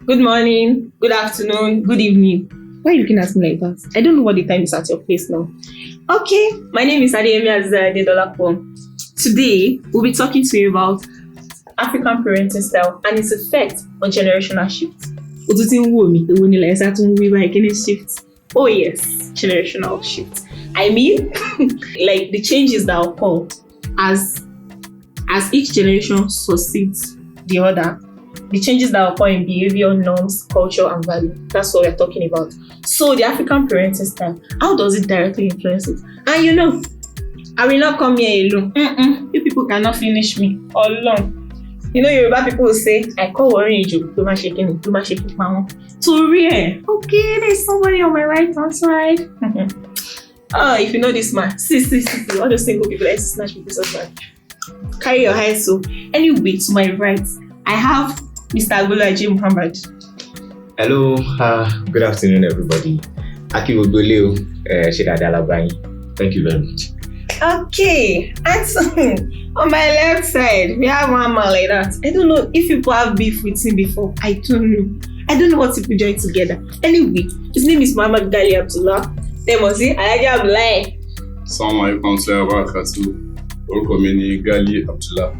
good morning, good afternoon, good evening. Why are you looking at me like that? I don't know what the time is at your place now. Okay, my name is Adeyemi Azadedolapo. Today, we'll be talking to you about African parenting style and its effect on generational shift. Shift. Oh yes, generational shift. I mean, like the changes that occur as each generation succeeds the other. The changes that occur in behavior, norms, culture, and value. That's what we're talking about. So the African parenting style, how does it directly influence it? And you know, I will not come here alone. You people cannot finish me all alone. You know, Yoruba people will say, I call worrying you, do my shaking, to real. Okay, there's somebody on my right hand side. If you know this man, see, all the single people that snatch people's husband. Carry your head. So, anyway, to my right, I have Mr. Agolaje Muhammad. Hello, good afternoon, everybody. Thank you very much. Okay, and so on my left side, we have one man like that. I don't know if people have beef with him before. I don't know what people join together. Anyway, his name is Muhammad Gali Abdullah. They must say, Alaji Abdullah. Assalamu alaikum warahmatullahi Gali Abdullah.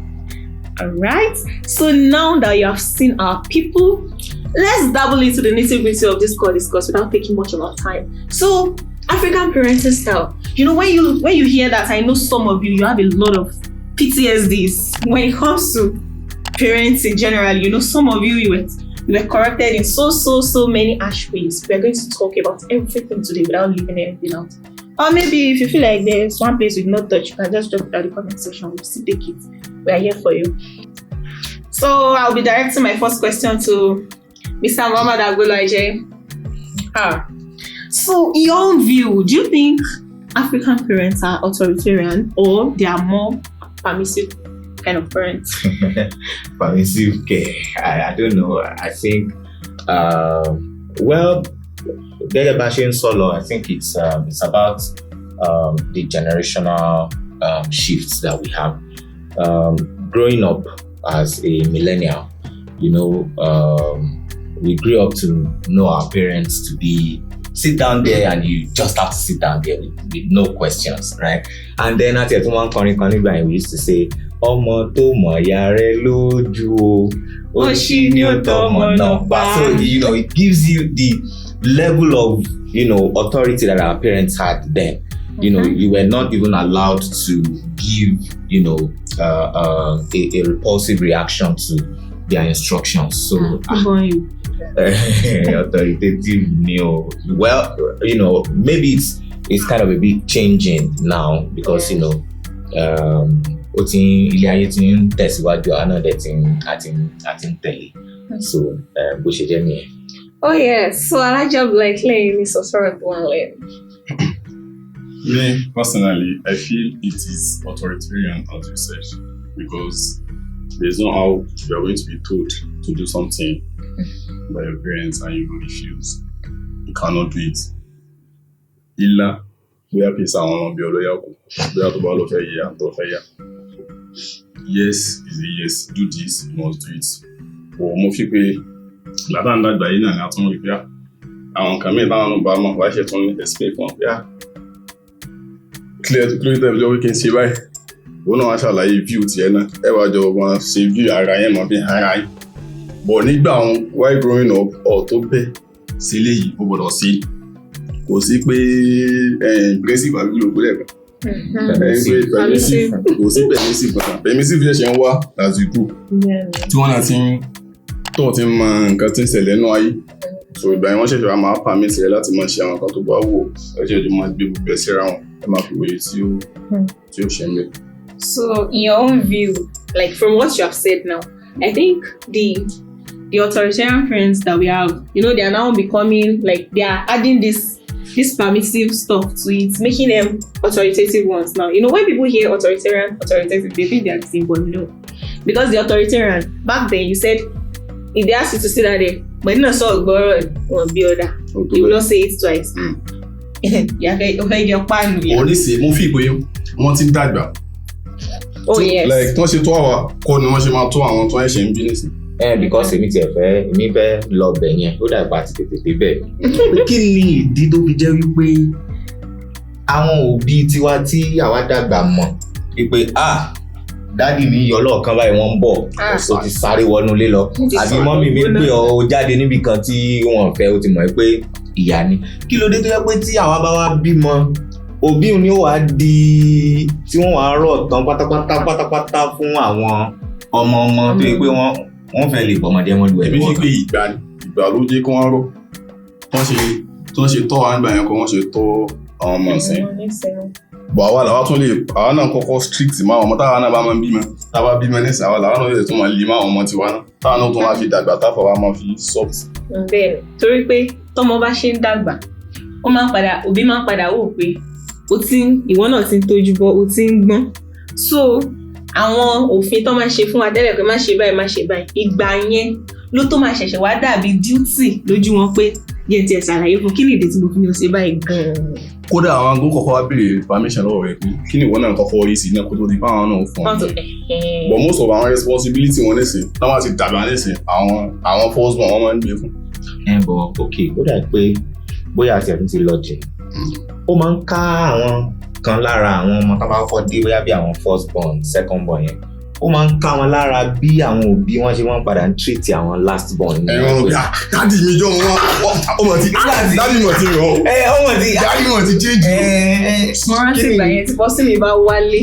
Alright, so now that you have seen our people, let's dabble into the nitty-gritty of this core discourse without taking much of our time. So, African parenting style. You know, when you hear that, I know some of you have a lot of PTSDs when it comes to parenting generally. You know, some of you were corrected in so many ash ways. We are going to talk about everything today without leaving anything out. Or maybe if you feel like there's one place we've not touched, you can just drop it down the comment section. We'll still take it. We are here for you. So I'll be directing my first question to Mr. Muhammad Agolaje. So in your own view, do you think African parents are authoritarian or they are more permissive kind of parents? Permissive, okay. I don't know. I think, Dele Bashin Solo, I think it's about the generational shifts that we have. Growing up as a millennial, you know, we grew up to know our parents to be sit down there and you just have to sit down there with no questions, right? And then at the one we used to say, Omo to mo yare loju o shi ni o to mo no pa. So, you know, it gives you the level of, you know, authority that our parents had then. You know, you were not even allowed to give, you know, a repulsive reaction to their instructions. So, authoritative, well, you know, maybe it's kind of a bit changing now because, you know, so, oh yes, so I job like playing is also one lane. Me, personally, I feel it is authoritarian, as you said, because there's no how you are going to be told to do something by your parents and you will refuse. You cannot do it. Illa, we are peace and be yes is a yes, do this, you must do it. But more people, Ladanda Diana and Atom Repair, I want come in on Obama, why she told me to speak from here. Clear to close them, we can see why. We know how like view Tiana, ever do one see view I am on behind. But need down, why growing up or to pay silly over or see. Go see pay and basic value whatever. Permissive, yes, and what as you do. 200 thing, thought him man, cutting selling no eye. So, by one share, I'm a permit a lot of money. I'm going to go. I just might be best around. I'm happy with you. So, in your own view, like from what you have said now, I think the authoritarian parents that we have, you know, they are now becoming like they are adding this permissive stuff to it, making them authoritative ones now. You know, when people hear authoritative, they think they are the same, but no. Because the authoritarian, back then you said, if they ask you to sit down there, but you know, so or be other, you will not say it twice. Only say, mo fi pe wọ́n ti dàgbà. Oh yes. Like, tí wọ́n ṣe tó àwa, kọ́ ni wọ́n ṣe máa tó àwọn tó ń ṣe ń bí nísìn. because èmi fẹ́ lọ bẹ̀ yẹn ó dàgbà àti tètè débẹ̀. Kí ni ìdí tó fi jẹ́ wípé àwọn òbí tiwa tí àwa dàgbà mọ̀ wípé dádì mi yọ lọ́ọ̀kan báyìí wọ́n ń bọ̀ ó ti sáré wọnú ilé lọ àbí mọ́mì mi pé ó jáde níbi kan tí wọ́n fẹ́ ó ti mọ̀ pé ìyá ni. Kí ló dé tó yẹ pé tí àwa bá wá bímọ òbí ni ó wá di tí wọ́n wá rọ̀ tán pátápátá fún àwọn ọmọ tó yẹ pé wọ́n fẹ́ lè bọ̀mọdé wọn lu ẹ̀. èmi fi pé ìgbà ló jẹ́ kí wọ́n rọ̀ tó ń ṣe tọ́ wa nígbà yẹn kó wọ́n ṣe tọ́ àwọn ọmọ ìsìn. bọ̀ àwa náà kọ́kọ́ strict máa ọmọ táwa náà bá máa ń bímọ táwa bímọ nísìn àwa làwọn náà yẹ tó máa lè máa ọmọ tiwa náà táwa náà tó máa fi dàgbà táfọ̀ wa máa fi soft. bẹ́ẹ̀ torí pé tọ́mọ bá ṣe ń dàgbà òbí máa ń padà wò pé ìwọ náà ti ń tójú bọ́ o ti ń gbọ́n so àwọn òfin tó máa ṣe fún wa tẹ́lẹ̀ pé má ṣe báyìí ìgbà yẹn ló tó máa ṣẹ̀ṣẹ̀ wá dàbí duty lójú wọn pé yẹn ti ẹ̀ ṣàlàyé fún kí ni ìdí tí mo fi ní o ṣe báyìí gan-an. kódà àwọn agbó kọ́kọ́ wá béèrè permission lọ́wọ́ rẹ̀ pé kí ni ìwọ náà kọ́kọ́ rí sí iná kó tó di fáwọn náà fún ọ. but most of àwọn responsibility wọn nísìn táwọn ti dàgbà nísìn àwọn first born wọn máa ń gbé fún. bọ̀ ok kódà pé bóyá àti ẹ̀mí ti lọ jẹ ó máa ń ká àwọn kan lára àwọn ọmọ tó bá kọ́ dé bóyá bí àwọn first born second born yẹn ó máa ń ká wọn lára bí àwọn òbí wọn ṣe máa ń padà ń treat àwọn last born. ẹ̀rọ dáàdì mi jọ ọmọ ti dáàdì mọ̀ ti rọ̀ dáàdì mọ̀ ti change. mo rántí ìgbà yẹn tí bọ́sì mi bá wálé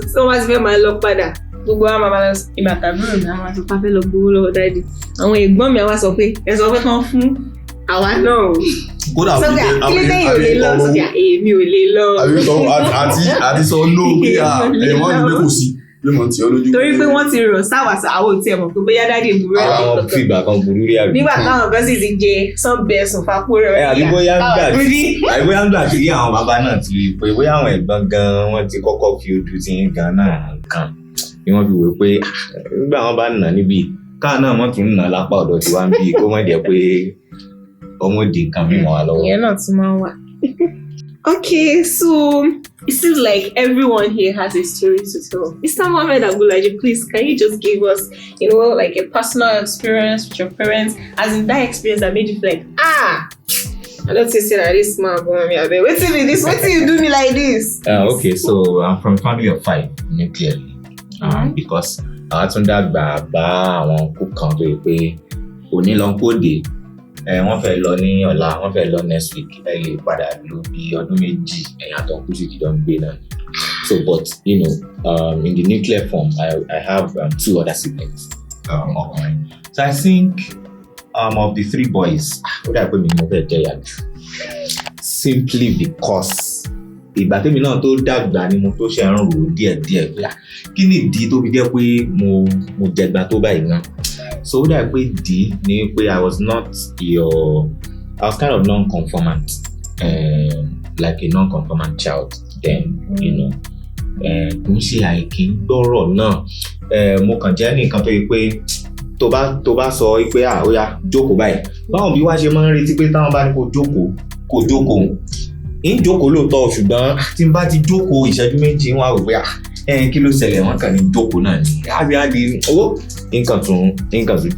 tí wọ́n bá ti fẹ́ máa lọ padà gbogbo àwọn máa lọ ìgbà tàbúrò mi àwọn àti pàfẹ́ lọ gbowó lọ́wọ́ dáàdì àwọn ẹ̀gbọ́n mi àwa sọ pé ẹ sọ pé kán fún àwa náà o. kódà òbí jẹ kílódé yìí ò lè lọ sọjà èmi ò lè lọ. àti sọ no pé ẹ̀wọ̀n ni pé kò sí ló mọ̀ tí ọ lójú. torí pé wọ́n ti rọ̀ sáwàsá àwọn òtí ẹ̀ mọ̀ pé bóyá dáàdì burú ẹ̀ àwọn fìgbà kan burú rí àbí. nígbà táwọn kan sì ti jẹ sọ́ọ̀bẹ̀ ẹ̀sùn fapò rẹ̀ àbí bóyá ń gbà tí àwọn bàbá náà ti rí pé bóyá àwọn ẹ̀gbọ́n gan wọ́n ti kọ́kọ́ fi ojú ti ń gan náà kan ni wọ́n fi wò pé nígbà wọn bá nà níbi káà náà wọ́n tún nà lápá ọ̀dọ̀ tí wọ́n ń bí kó wọ́n jẹ́ pé ọmọdé kan mímọ́ wa lọ́wọ́. ìyẹn náà tún máa ń wà. Okay, so it seems like everyone here has a story to tell. Mr. Mohammed Abulaji, please, can you just give us, like a personal experience with your parents, as in that experience that made you feel like, I don't say that this man, wait till me this, wait till you do me like this. Okay, so I'm from a family of 5, nuclearly, because I tún dàgbà bá àwọn kú kan tó yẹ pé òní lọ kóde. Wọ́n fẹ́ lọ ní ọ̀la wọ́n fẹ́ lọ next week ẹ lè padà lò bí ọdún méjì ẹ̀yìn àtọ̀kù sì jọ ń gbé náà. So but in the nuclear form I have 2 other siblings. So I think of the 3 boys ó dà pé mi mo fẹ́ jẹ́ ìyá jù simply because ìgbà tèmi náà tó dàgbà ni mo tó ṣe ń rò díẹ̀díẹ̀ pé kí ni ìdí tó fi jẹ́ pé mo jẹgba tó báyìí náà. So ó dà pé ìdí ni pé I was kind of non-conformant, like a non-conformant child then, kò ń ṣe àìkí gbọ́rọ̀ náà. Mo kàn jẹ́ nìkan tó yẹ pé tó bá sọ pé ó yá jókòó báyìí báwọn bí wá ṣe máa ń retí pé táwọn bá ní kó jókòó ń jókòó lóòótọ́ ṣùgbọ́n tí n bá ti jókòó ìṣẹ́jú méjì wọn á rò pé kí ló ṣẹlẹ̀ wọ́n kàn ní jókòó náà ni àbí owó nǹkan tún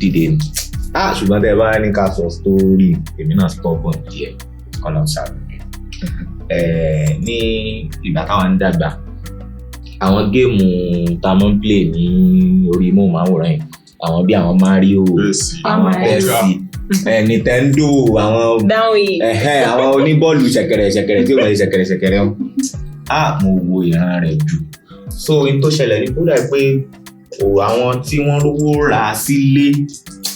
dìde ni ṣùgbọ́n tẹ́ ẹ bá ní ká sọ sítórì èmi náà stubborn díẹ̀ kọ́nà ṣàlùyẹ. ní ìgbà táwọn ń dàgbà àwọn géèmù tá a máa ń play ní orí móhùnmáwòrán yìí àwọn bí àwọn Mario àwọn Pepsi Nintendo àwọn oníbọ́ọ̀lù ṣẹ̀kẹ̀rẹ̀ tí ó wọlé ṣẹ̀kẹ̀rẹ̀ mo wo ìran rẹ̀ jù. So in tó ṣẹlẹ̀ ní kódà pé àwọn tí wọ́n rówó rà sílé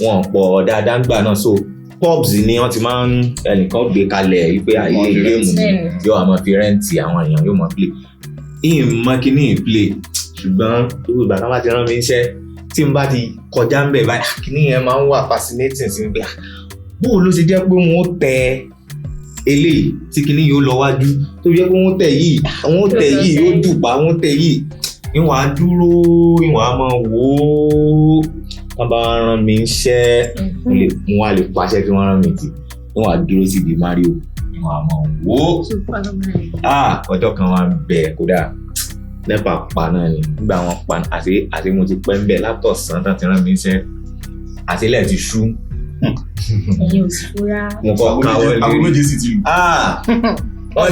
wọn pọ̀ dáadáa gbà náà so pubs ni wọ́n ti máa ń ẹnìkan gbé kalẹ̀ wípé àyè géèmù yóò máa fi rẹ́ǹtì àwọn èèyàn yóò máa play ìmọ̀ kíní play ṣùgbọ́n irú ìgbà kan bá ti rán mi iṣẹ́ tí n bá ti kọjá ń bẹ̀ báyìí kíní yẹn máa ń wà fascinating sí mi pé bóò ló ṣe jẹ́ pé wọ́n tẹ eléyìí tí kíní yóò lọ wájú tó jẹ́ pé wọ́n tẹ̀ yìí yóò dùpá wọ́n tẹ̀ yìí ìwọ̀n á dúró ìwọ̀n á máa wò ó wọ́n bá rán mi iṣẹ́ wọ́n á lè pàṣẹ kí wọ́n rán mi tì ìwọ̀n á dúró síbi Mario ìwọ̀n á máa wò ó ọjọ́ kan wá bẹ̀ kódà nípa pa náà ni nígbà wọn pa àti mo ti pẹ́ ń bẹ̀ látọ̀sán tán ti rán mi iṣẹ́ àtìlẹ̀ ti ṣú. Ẹ̀yin ò sí fúra. Mo kọ́ káwọ́ àwọn lé. méje sì ti lù. Wọ́n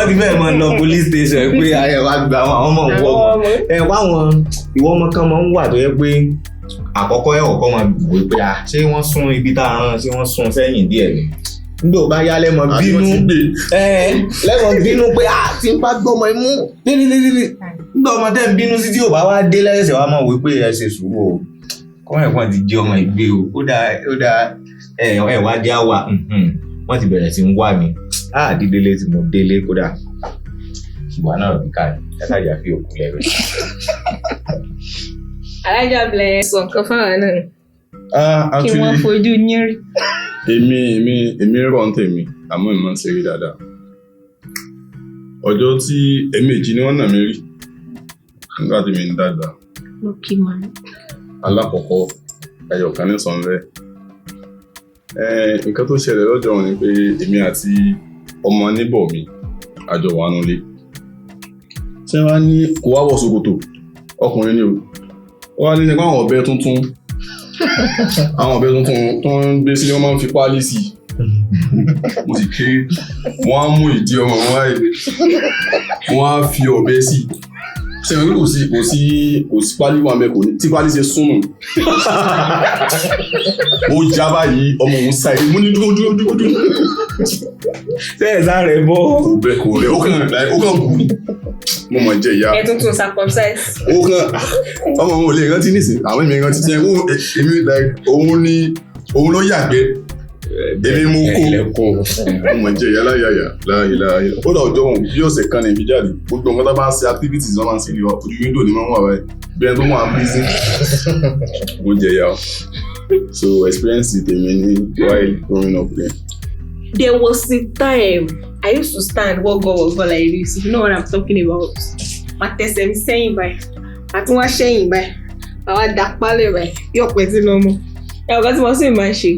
ti fẹ́ mọ lọ police station pé ayé wa gba àwọn ọmọ òwò ọmọ. Wáwọn ìwọ ọmọ kan máa ń wà tó yẹ pé àkọ́kọ́ ẹ̀ ọ̀kọ́ máa wò pé ṣé wọ́n sún ibi tá a rán ṣé wọ́n sún sẹ́yìn díẹ̀ ni. Nígbà ó bá yá lẹ́mọ̀ bínú lẹ́mọ̀ bínú pé tí n bá gbọ́mọ imú nígbà ọmọ tẹ́ ń bínú sí tí ò bá wá dé lẹ́sẹ̀ wá mọ̀ wí pé ẹ ṣe sùúrù o kọ́ ẹ̀kọ́ ti jẹ́ ọmọ ìgbé o ó dáa ẹ̀ wá dé àwà wọ́n ti bẹ̀rẹ̀ sí ń wá mi dídélé tí mo délé kódà ìwà náà bí káàdì ẹ̀sájà fi òkú lẹ́rù. Alájà bẹ̀rẹ̀ sọ nǹkan fáwọn náà kí wọ́n fojú yín rí. èmi rọ̀ ń tèmi àmọ́ ìmọ̀ ń ṣeré dáadáa. Ọjọ́ tí ẹ̀ẹ̀mejì ni wọ́n nà mí rí nígbà tí mi ń dàgbà. Lókè máa. Alákọ̀ọ́kọ́ ẹyọ̀kan ní sọ̀nrẹ́. Nǹkan tó ṣẹlẹ̀ lọ́jọ́ wọn ni pé èmi àti ọmọ níbọ̀ mi àjọ wà nulẹ̀. Ṣé wàá ní kò wá wọ̀ ṣòkòtò ọkùnrin ni o. Wọ́n á ní nípa àwọn ọ̀bẹ tuntun. Àwọn ọ̀bẹ tuntun tó ń gbé sílé wọ́n máa ń fi páálí sí i. Mo sì kéré. Wọ́n á mú ìdí ọmọ wọn wáyé. Wọ́n á fi ọ̀bẹ sí i. Ṣé wọ́n kò sí páálí wọn bẹ́ẹ̀ kò ní tí páálí ṣe súnmù. Ó já báyìí ọmọ òun sá ìdí. Mo ní dúró. Ṣé ẹ̀sán rẹ̀ bọ́? Kò rẹ̀ ó kàn bù. Mo mọ̀ jẹ́ ìyá. Ẹ tuntun circumcise. Ó kàn ọmọ òun ò lè rántí nísìn àwọn èmi rántí tí èmi òun ló yàgbẹ́. Èmi mú kó. Mo mọ̀ jẹ́ ìyá láyàyà. Ó dà ọjọ́ wọn bí ọ̀sẹ̀ kan ní ibi jáde. Gbogbo nǹkan tó bá ń ṣe activities wọ́n máa ń ṣe ní ojú window ní wọ́n wà báyìí. Bí ẹni tó mọ̀ prison. Mo jẹ ìyá o. So experience tèmi ní while growing up there. There was a time I used to stand what God was God like this. If you know what I'm talking about. Ma tẹsẹ̀ mi sẹ́yìn báyìí. Àti wọ́n sẹ́yìn báyìí. Àwa dàpálẹ̀ báyìí. Yóò pẹ́ sí lọ́mọ. Ọ̀gá tí wọ́n sì máa ń ṣe.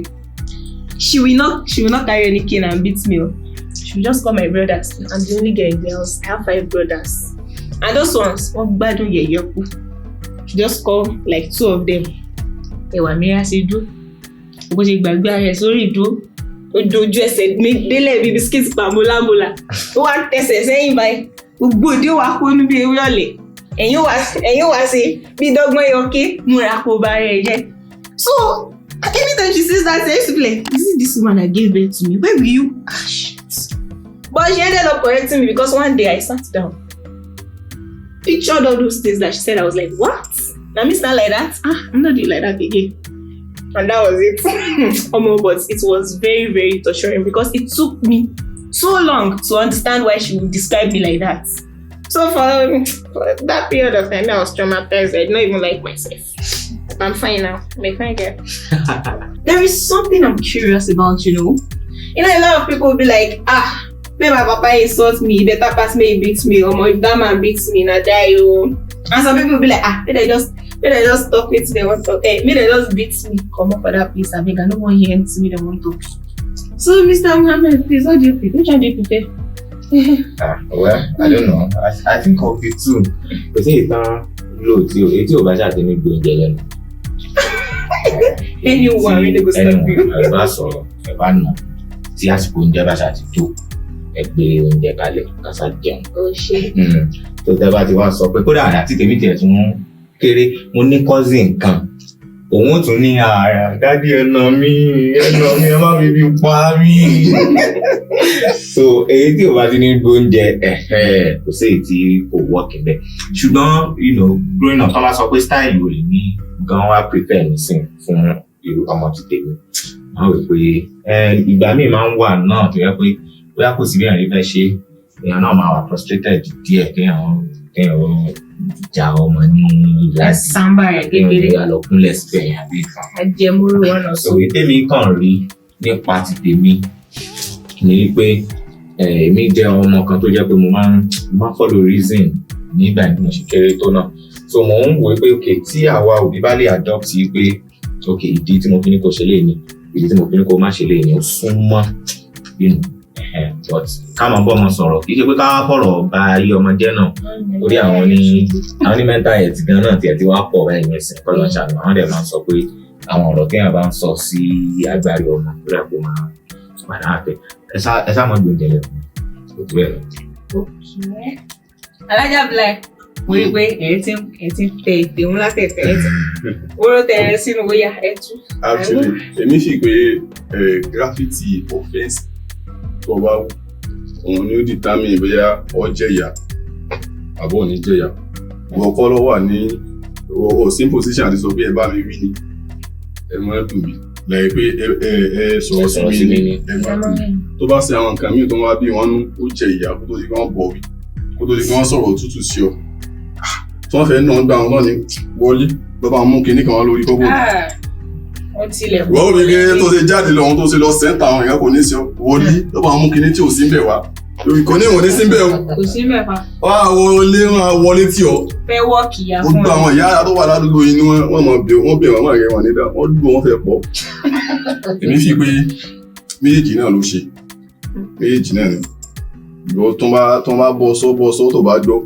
She will not carry any cane and beat me. She will just call my brothers. I'm the only girl in the house. I have 5 brothers. And those ones, wọ́n gbádùn yẹ̀yẹ́ kú. She just call like 2 of them. Ẹ̀wà mìíràn ṣe dúró. Bó ṣe gbàgbé ara ẹ̀ sórí ìdúró. Ó dojú ẹsẹ̀ délẹ̀ bíi bisikíìtì pa múlámúlá. Ó wá tẹsẹ̀ sẹ́yìn báyìí. Gbogbo òde wà kó níbi ewé ọ̀lẹ̀. Ẹ̀yin wá ṣe bí dọ́gbọ́n yọké múra kó bá rẹ̀ jẹ́. So anytime she says that, I used to be like, this is this woman that gave birth to me. Where were you? Shit. But she ended up correcting me because one day I sat down. Pictured all those things that she said. I was like, what? Now me stand like that? I'm not doing like that again. And that was it. But it was very, very torturing because it took me so long to understand why she would describe me like that. So for that period of time, I was traumatized. I did not even like myself. I'm fine now. I'm a fine girl. There is something I'm curious about, you know. A lot of people will be like, maybe my papa insults me, better pass me, beats me, or if that man beats me, I die. And some people will be like, maybe they just talk with me, they want to. Maybe they just beat me, come up for that place. I beg, I don't want to hear anything they want to. So, Mr. Muhammad, please, what do you think? Which one do you prefer? Well, I don't know. I think of it too. Kò sí ìtàn lóòtí o, etí ò bá ṣàtẹ́ ní gbòǹjẹ lẹ́nu. Anyone really go stop you. Ẹ bá sọ̀rọ̀, ẹ bá nà. Tí àsìkò oúnjẹ bá ṣàti tó, ẹ gbé oúnjẹ kalẹ̀ kásá jẹun. Oh shit. Tó tẹ́ bá ti wá sọ pé kódà àti tèmi tiẹ̀ tún kéré, mo ní cousin kan. Òun tún ní dádì ẹnà mi, ẹ má fi bí pa mí. So èyí tí o bá ti ní gbóúnjẹ kò sí èyí tí kò work bẹ́ẹ̀. Ṣùgbọ́n growing up, wọ́n sọ pé style yóò lè ní gan wá prefer nísìn fún irú ọmọ ti tèmi. Wọ́n rò pé ìgbà míì máa ń wà náà tó yẹ pé bóyá kò sí bí ẹ̀rí fẹ́ ṣe èèyàn náà máa wà frustrated díẹ̀ kéèyàn ja ọmọ ní láti Samba rẹ̀ kékeré. Àlọ́kúnlẹ̀ síbẹ̀ yẹn àbí ìfà. Ajẹmúrú wọn lọ sọ. Òwe tèmi kàn rí nípa ti tèmi ni wípé èmi jẹ́ ọmọ kan tó jẹ́ pé mo máa follow reason nígbà tí mo ṣe kéré tó náà. So mo ń wò pé tí àwa òbí bá lè adopt pé ìdí tí mo fi ní kó ṣe lè ní ìdí tí mo fi ní kó má ṣe lè ní ó súnmọ́ but ká máa bọ́ ọmọ sọ̀rọ̀ kì í ṣe pé ká fọ̀rọ̀ ba ayé ọmọ jẹ́ náà torí àwọn ní mental health gan náà tiẹ̀ tí wàá pọ̀ báyìí ẹ̀sìn kọ́ lọ́ọ́ ṣàlùmọ́ àwọn dẹ̀ máa sọ pé àwọn ọ̀rọ̀ téèyàn bá ń sọ sí agbárí ọmọ tó dà pé máa padà àtẹ ẹ sá mọ́ gbòǹjẹ lẹ́nu kò tó ẹ̀ lọ. Alájà Black mo rí i pé ẹ̀ ti ń tẹ ìpè ńlá tẹ̀tẹ̀ ẹ̀ tí wọ́n tẹ̀ ẹ sínú bóyá ẹ̀ tú. Actually èmi sì pé graffiti offence tó bá wù òun ni ó determine bóyá ọ jẹ̀yà àbọ̀ ò ní jẹ̀yà ìwọ kọ́ ló wà ní o sí position àti sọ pé ẹ bá mi wí ni ẹ máa dùn mí lẹ́yìn pé ẹ sọ̀rọ̀ sí mi ni ẹ máa dùn mí tó bá ṣe àwọn nǹkan míì tó wá bí wọ́n nú ó jẹ ìyà kó tó di kí wọ́n bọ̀ wí kó tó di kí wọ́n sọ̀rọ̀ òtútù sí ọ tí wọ́n fẹ́ náà gbà wọn náà ní wọlé lọ́ba mú kinní kan wá lórí kókó. Wọ́n tilẹ̀ wọ́n ò ní kí tó ṣe jáde lọ ohun tó ṣe lọ sẹ́ńtà àwọn èèyàn kò ní sí ọ wọlé lọ́ba mú kinní tí ò sí ń bẹ̀ wá kò ní ìwọ̀n ní sí ń bẹ̀ o. kò sí mẹ́fà. wọlé tí ọ. fẹ́ wọ́ọ̀kì ya fún ẹ. gbogbo àwọn ìyá tó wà ládùúgbò inú wọn mọ̀ bẹ̀ wọ́n máa rẹ̀ wọ́n nídà wọ́n dùn wọ́n fẹ́ pọ̀. èmi fi pé méjèèjì náà ló ṣe méjèèjì náà ni ìgbọ́ tó bá bọ́ sọ́ tó bá gbọ́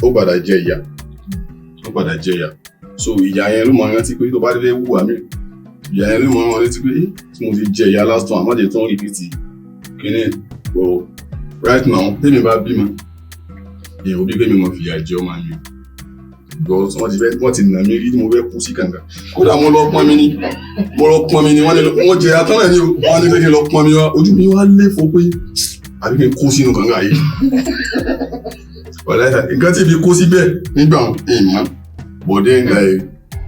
ó padà jẹ ìyà so ìyà yẹn ló máa rántí pé tó bá dé wù àmì ìyà yẹn ló máa rántí pé tí mo ti jẹ ìyà last time àmọ́jẹ tó ń rìpìtì kíní o right now tèmi bá bímọ èèyàn òbí pé mi mọ̀ fìyà jẹ ọmọ mi because wọ́n ti nà mí rí tí mo fẹ́ kú sí kànga kódà mo lọ pọ́n mi ni wọ́n jẹ atán náà ni wọ́n ní pé kí n lọ pọ́n mi wá ojú mi wá léfo pé àbí kí n kó sínú kànga yìí nǹkan tí ibi kó síbẹ̀ nígbà ìmọ̀ bọ̀dé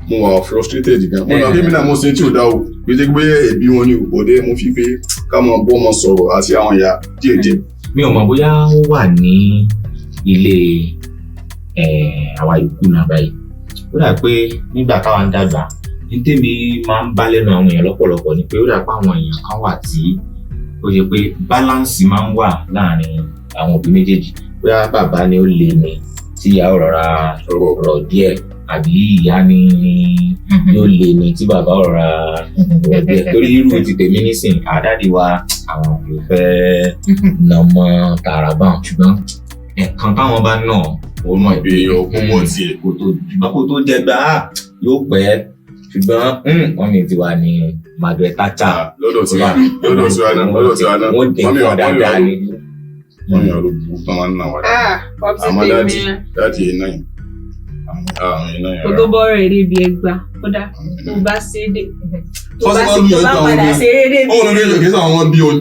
mo wà frustrated gan mo náà bí mi náà mo ṣe tí ò dá o bí jẹ́ pé ẹbí wọn ni bọ̀dé mo fi pé ká mọ bọ́ ọmọ sọ̀rọ̀ àti àwọn ìyá díẹ̀díẹ̀. mi ò mọ̀ bóyá ó wà ní ilé àwa ìkú náà báyìí ó dà pé nígbà táwa ń dàgbà ní tèmi máa ń bá lẹ́nu àwọn èèyàn lọ́pọ̀lọpọ̀ ni pé ó dà pé àwọn èèyàn kan wà tí ó yẹ pé balance máa ń wà láàrin àwọn òbí méjèèjì bóyá bàbá ni ó lé ni tí ìyá ò rọra rọ̀ díẹ̀ àbí ìyá ni yóò lé ni tí bàbá ò rọra rọ̀ díẹ̀ torí irú ti tèmi nísìn àdáde wa àwọn òbí fẹ́ nà mọ́ tààrà bá wọn ṣùgbọ́n ẹ̀kan táwọn bá nà ó mọ̀ pé ọkọ̀ tiẹ̀ kó tó jẹ gbà yóò pẹ́ ṣùgbọ́n wọ́n mi ti wà ní Margaret Thatcher lọ́dọ̀ tí wà náà wọ́n dín fún dáadáa ni. wọ́n ní ọ̀rọ̀ burúkú tán máa ń nà wá àmọ́ dáàdì iná yìí kò tó bọ́ rẹ̀ débi ẹgbà kódà tó bá ṣe dé tó bá padà ṣe é débi. ó wọ́n lórí èkó sáwọn wọn bí o ní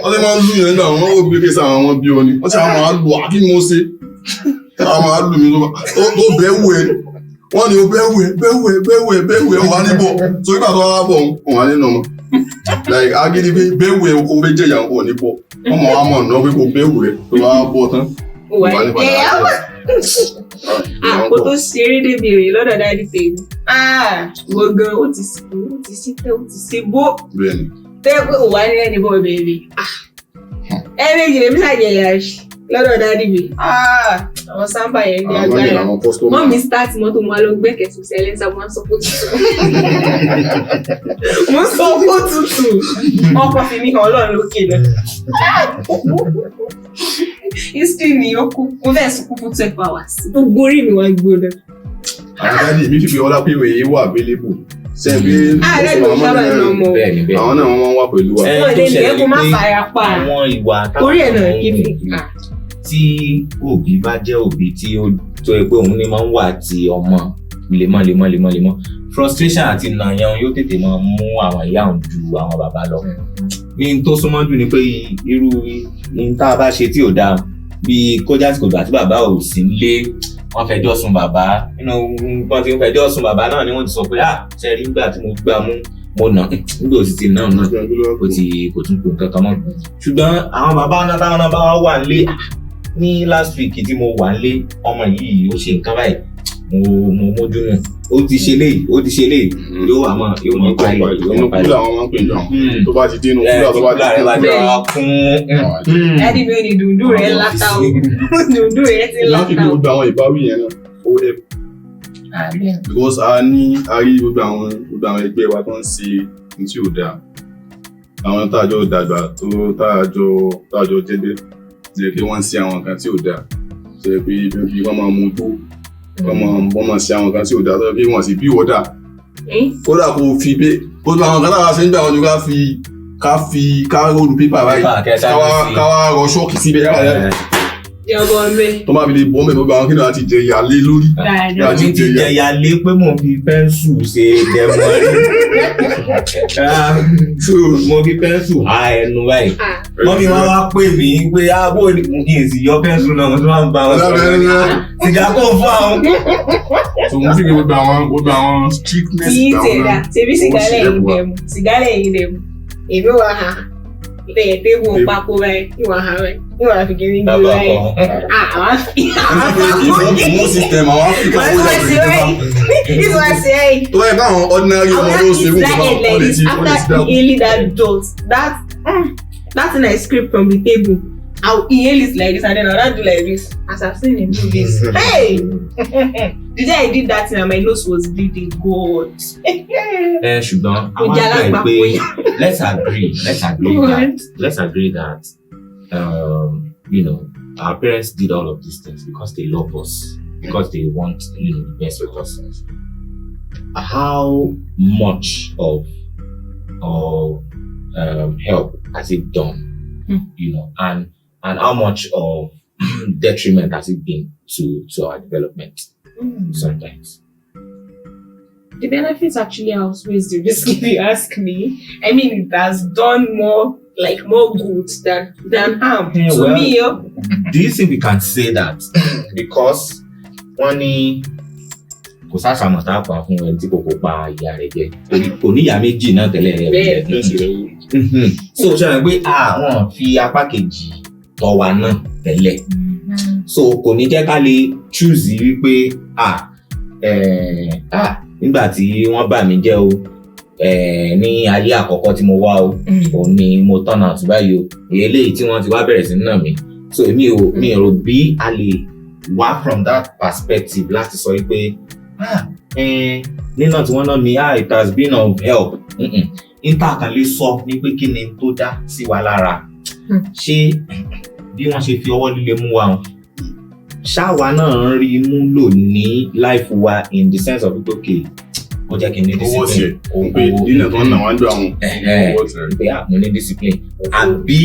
wọ́n ti máa ń lù yẹn nígbà wọn ó gbé kéésà àwọn wọn bí o ní wọ́n ti àwọn máa lù àbí mo ṣe àwọn máa lù mí tó bẹ́ẹ̀ wù ẹ́ wọ́n ní o bẹ́ẹ̀ wù ẹ́ wà níbọ̀ so nígbà tó wá bọ̀ wọ́n wà nínú ọmọ like agídí pé bẹ́ẹ̀ wù ẹ́ kó bẹ́ẹ̀ jẹ́ ìyàwó níbọ̀ wọ́n mọ̀ wá mọ̀ náà pé kó bẹ́ẹ̀ wù ẹ́ tó wá bọ̀ tán wà ní padà àpò tó ṣeré débi rè lọ́dọ̀ dáadé tèmi gbọ̀ngàn ó ti sí tẹ́ ó ti ṣe bó tẹ́ pé òwà ní ẹni bọ́ bẹ̀rẹ̀ méjì lèmi ṣàjẹyà lọ́dọ̀ dáadé mi àwọn sábà yẹn ní agbára wọ́n mi start mọ́tò wọn lọ gbẹ́kẹ̀ sí sẹ́lẹ́nsà wọn sọ pé tutù mo sọ pé tutù ọkọ̀ fi mi hàn ọlọ́run lókè náà history ni ó kú mo fẹ́ sunkún fún 12 hours gbogbo orí mi wá gbóná. àwọn dáàdì mi fi ọlá pé ìwé yìí wà available sẹ́ẹ̀bí àwọn náà wọ́n wá pẹ̀lú wa. wọ́n lè ní ẹkùn má fara pa orí ẹ̀ náà kí ni. tí òbí bá jẹ́ òbí tí ó tó ẹ pé òun ní máa ń wà tí ọmọ lemọ́ frustration àti nàyàn yóò tètè máa mú àwọn ìyá òun ju àwọn bàbá lọ. ní tó súnmọ́ jù ni pé irú ní tá a bá ṣe tí ò dáa bí kọjá tí kò gbà tí bàbá ò sí lé wọ́n fẹjọ́ sùn bàbá nínú nǹkan tí wọ́n fẹjọ́ sùn bàbá náà ni wọ́n ti sọ pé ṣe rí nígbà tí mo gbà mú mo nà nígbà òsì ti náà kò tún kò kankan mọ́. ṣùgbọ́n àwọn bàbá náà táwọn náà bá wà nílé ní last week tí mo wà nílé ọmọ yìí ó ṣe nǹkan báyìí mo mójú nù ó ti ṣe léyìí yóò wà mọ́ yóò mọ́ pa ìlú inú kúlà wọn máa ń pè jọ tó bá ti dínú kúlà tó bá ti kún ẹni mi ò ní dùndú rẹ̀ láta o dùndú rẹ̀ ti láta o. láti fi gbogbo àwọn ìbáwí yẹn náà ó help because a rí gbogbo àwọn ẹgbẹ́ wa tó ń ṣe ní tí ò dáa àwọn táàjọ dàgbà tó táàjọ jẹ́gbẹ́ jẹ́ kí wọ́n ṣe àwọn nǹkan tí ò dáa jẹ́ pé wọ́n máa mú tó wọ́n mọ̀ sí àwọn kan tí ò dáa tó bí wọ́n sì bí wọ́dà kódà kò fi pé gbogbo àwọn kan lára ṣe ń gbà wọn ni ká róòlù pépà báyìí káwá rọ ṣọ́ọ̀kì síbẹ̀ tó máa fi lè bọ́ mẹ́rin gbogbo àwọn kí ni wọ́n ti jẹ ìyá lé lórí. àti ti jẹ ìyá lé pé mò ń fi pẹ́ńsù ṣe dẹ́mọ́ rí mo fi pẹ́ńsù há ẹnu báyìí wọ́n fi wá pè mí pé bó ni kí n sì yọ pẹ́ńsù náà mo tún máa ń bá wọn sọ̀rọ̀ sìgá kò fún àwọn. so mo fi gbogbo àwọn strictness ìgbà wọn ṣebí sìgá lẹ́yìn dẹ̀mú èmi wà á lẹ́yìn pé mo papò báyìí ìwà á rẹ̀ ìwà fi kiri gbé báyìí àwọn ìfowópamọ́ system àwọn Africa fún ìwà sí ẹ̀yìn tó yẹ káwọn ordinary ọmọ ló ṣe fún ìjọba ọ̀lẹ̀ tí after inhaling that jolt that thing I scrape from the table I'll inhale it like this and then I'll not do like this as I've seen in movies. Hey! The day I did that thing and my nose was bleeding. God. ṣùgbọ́n àwọn àgbà pé let's agree that our parents did all of these things because they love us, because they want the best with us. How much of help has it done? And how much of detriment has it been to our development sometimes? The benefits actually outweighs the risk if you ask me. I mean, it has done more good than harm to me. Do you think we can say that? Because one kò sáṣàmọ̀ tá a pa fún ẹni tí kò pa ìyá rẹ̀ jẹ kò ní ìyá méjì náà tẹ́lẹ̀ rẹ̀ so ṣe rẹ̀ pé àwọn fi apá kejì tọ́ wa náà tẹ́lẹ̀ so kò ní jẹ́ ká lè choose wípé nígbà tí wọ́n bà mí jẹ́ o ní ayé àkọ́kọ́ tí mo wá o òun ni mo turn out báyìí o eléyìí tí wọ́n ti wá bẹ̀rẹ̀ sí náà mi so mi ò rò bí a lè wá from that perspective láti sọ wípé nínà tí wọ́n náà mi it has been of help níta kan lè sọ ní pé kí ni tó dá sí wa lára ṣé bí wọ́n ṣe fi ọwọ́ líle mú wa ṣáwa náà ń rí mú lò ní life wa in the sense of okay ó jẹ́ kí n ní discipline owó pé nínà tó ń nà wá ń dùn àwọn pé mo ní discipline àbí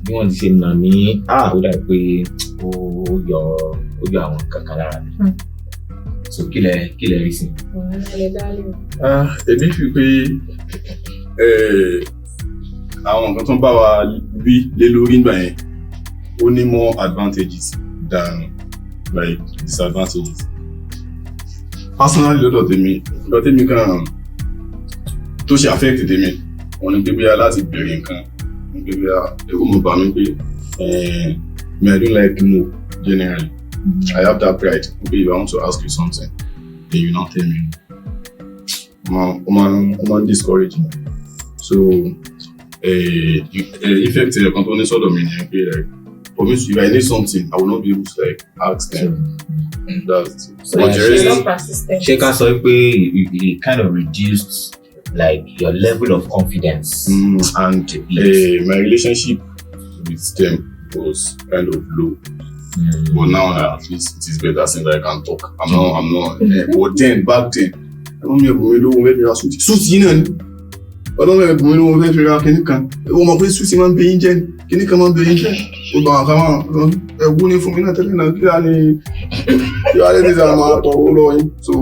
bí wọ́n ti ṣe nà mí ó dà pé ó yọ àwọn kankan lára mi so kí lẹ rí sí. èmi fi pé àwọn nǹkan tó ń bá wa rí lé lórí nígbà yẹn ó ní more advantages than disadvantages. Personally lọ́dọ̀ tèmi kan tó ṣe affect tèmi wọ́n ní pé bóyá láti bẹ̀rẹ̀ nǹkan ní pé bóyá ẹ̀rọ mo bá mi pé I don't like no generally. I have that pride. Okay, if I want to ask you something, then you not tell me. I'm discouraging. So, effect your company sort of meaning. Like, for me, if I need something, I will not be able to ask them. That's She can say it kind of reduced your level of confidence. And my relationship with them was kind of low. But now at least it is better since I can talk. I'm not. But then back then, I don't know if we don't suit in and I don't know if we don't have can. Oh my place suit man be engine. Can you come on the engine? Oh come on. Going for me not telling you you are this so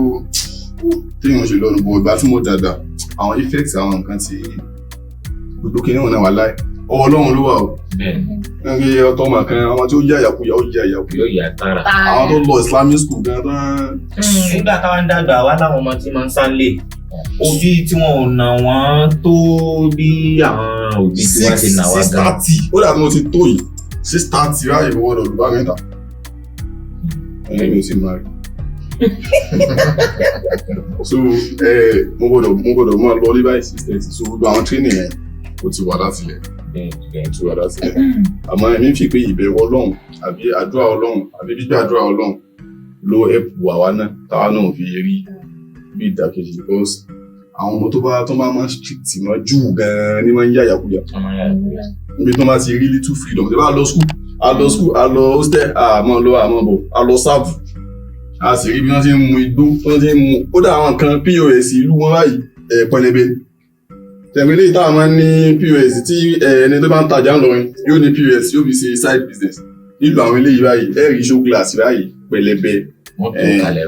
thing we should learn about but more that our effects are can see we looking on our life. Ọlọ́run ló wà o. Ẹgbẹ́ ọ̀tọ̀ ọmọ kan àwọn tí ó yá ìyàkuyà ó yá ìyàkuyà. Yóò yà tààrà. Àwọn tó lọ Islamic school gan tán. Nígbà táwọn dàgbà wá láwọn ọmọ tí máa ń sánlé ojú tí wọn ò nà wọ́n tó bí àwọn òbí tí wọ́n ti nà wá gan. 6:30 ó dà tí mo ti tó yìí 6:30 ráyè fọwọ́ lọ lùbá mẹ́ta. Ẹlẹ́mi ò sì máa rí. So mo gbọ́dọ̀ máa lọ ní báyìí 6:30 so gbogbo àwọn training yẹn ó ti wà láti lẹ̀. Àmọ́ ẹ̀mí fi pé ìbẹ̀rù Ọlọ́run àbí àdúrà Ọlọ́run àbí gbígbé àdúrà Ọlọ́run ló ẹ̀pù àwa náà táwa náà fi rí bí ìdàkejì because àwọn ọmọ tó bá máa ń strict mọ́ jù gan-an ní máa ń yá ìyàkuyà níbi tó bá ti rí little freedom tó bá lọ school a lọ hostel àmọ́ bọ̀ a lọ serve a sì rí bí wọ́n ti ń mu igbó wọ́n ti ń mu ó dà àwọn nǹkan POS ìlú wọn báyìí pẹlẹbẹ tẹ̀wélé táwọn máa ń ní POS tí ẹni tó bá ń tajà ńlọrin yóò ní POS yóò fi ṣe side business nílùú àwọn eléyìí báyìí ẹ̀rí show glass báyìí pẹlẹbẹ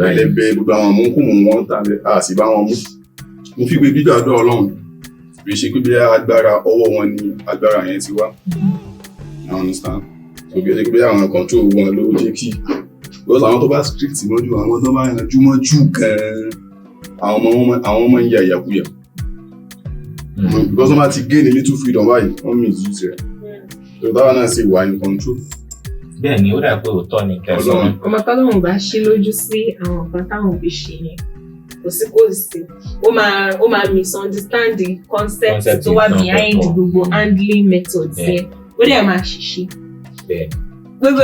pẹlẹbẹ gbogbo àwọn mọ̀nkùmù wọn tàbí a sì bá wọn mú mo fi pé gbígbàdúrà Ọlọ́run bí ṣe pé bí agbára ọwọ́ wọn ni agbára yẹn ti wá I understand so bí ṣe pé àwọn control wọn ló jẹ́ kí because àwọn tó bá strict mọ́jú àwọn tó bá yanjú mọ́jú gan-an àwọn ọmọ ń ya ìyàkúyà because wọ́n bá ti gain a little freedom báyìí wọ́n misuse rẹ̀ so táwọn náà sì wà in control. bẹ́ẹ̀ ni ó dà pé òótọ́ ni kẹsàn-án. ọmọ tọ́lọ́run bá ṣí lójú sí àwọn nǹkan táwọn òbí ṣe yẹn kò sí ó máa misunderstand the concept tó wà behind gbogbo handling methods yẹn ó dẹ̀ máa ṣiṣẹ́. gbogbo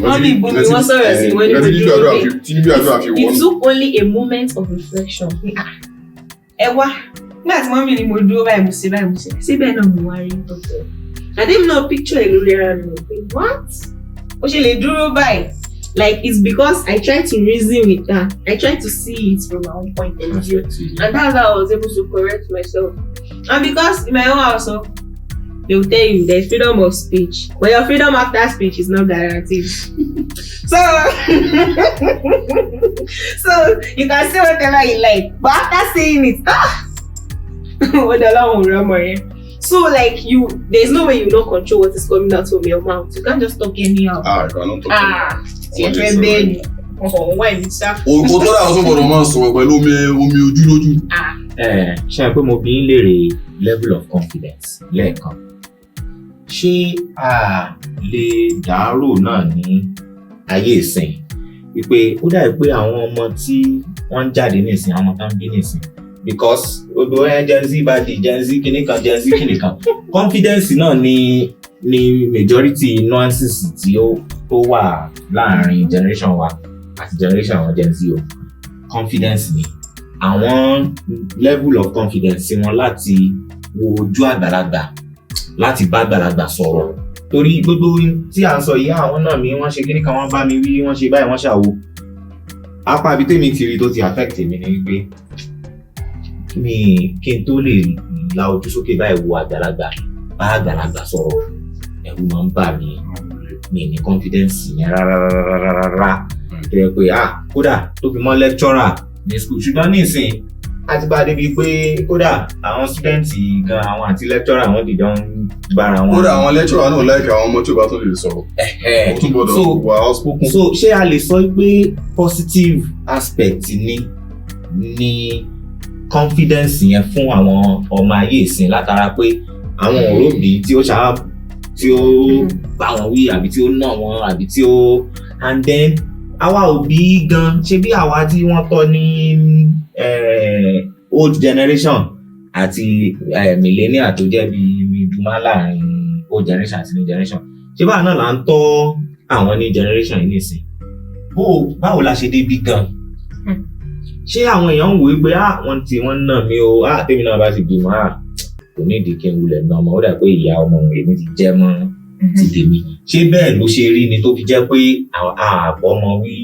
mọ́mí ìbomi wọ́n sọ̀rọ̀ sí wọ́n ní ojú omi it took only a moment of reflection ẹ wá nígbà tí mọ́mí ni mo dúró báyìí mo ṣe síbẹ̀ náà mo wá rí tọ́tọ̀ àdéhùn náà picture ìlú lera mi ò pé what ó ṣe lè dúró báyìí like it's because I try to reason with her I try to see it from my own point of view and that's how I was able to correct myself and because in my own house they will tell you there's freedom of speech but your freedom after speech is not guaranteed so you can say whatever you like but after saying it so like there's no way you don't control what is coming out from your mouth you can't just talk anyhow you cannot talk o tó dáa sọ́gbọ̀dọ̀ máa sọ̀rọ̀ pẹ̀lú omi ojú lójú. ṣe é pé mo bí ń léèrè level of confidence lẹ́ẹ̀kan ṣé a lè dàárò náà ní ayé ìsìn wípé ó dàbí pé àwọn ọmọ tí wọ́n ń jáde nísìn àwọn tó ń bí nísìn because gbogbo Gen Z bá di Gen Z kìnìkan confidence náà ni majority nuances tí ó wà láàrin generation wa àti generation àwọn Gen Z o confidence ni àwọn level of confidence wọn láti wo ojú àgbàlagbà láti bá àgbàlagbà sọ̀rọ̀ torí gbogbo tí à ń sọ yìí àwọn náà mi wọ́n ṣe kíní kan wọ́n bá mi wí wọ́n ṣe báyìí wọ́n ṣàwo apá ibi tèmi ti rí tó ti affect mi ni wípé kí n tó lè la ojú sókè báyìí wo àgbàlagbà bá àgbàlagbà sọ̀rọ̀ ẹ̀rù máa ń bà mí mi ní confidence yẹn rárá tó yẹ pé kódà tó fi mọ́ lecturer ní school ṣùgbọ́n nísìn àti bá débi pé kódà àwọn student gan àwọn àti lecturer àwọn dìjọ ń gbára wọn. kódà àwọn lecturer náà láìka àwọn ọmọ tí ó bá tó lè sọ̀rọ̀ ó tún gbọ́dọ̀ wà outspoken. so ṣé a lè sọ pé positive aspect ni confidence yẹn fún àwọn ọmọ ayé ìsìn látara pé àwọn òróbì tí ó bá wọn wí àbí tí ó ná wọn àbí tí ó and then àwa òbí gan ṣe bí àwa tí wọ́n tọ́ ní old generation àti millennial tó jẹ́ bí ìdúmọ̀ láàrin old generation àti new generation ṣé báwa náà là ń tọ́ àwọn ní generation yìí nìsín báwo la ṣe débi gan ṣé àwọn èèyàn ń wò ó pé wọ́n nà mí o tèmi náà bá ti bímọ kò ní ìdí kí n wulẹ̀ nà ọmọ ó dà pé ìyá ọmọ èmi ti jẹ́ mọ́ ti tèmi ṣé bẹ́ẹ̀ ló ṣe rí ni tó fi jẹ́ pé àbọ̀ ọmọ wí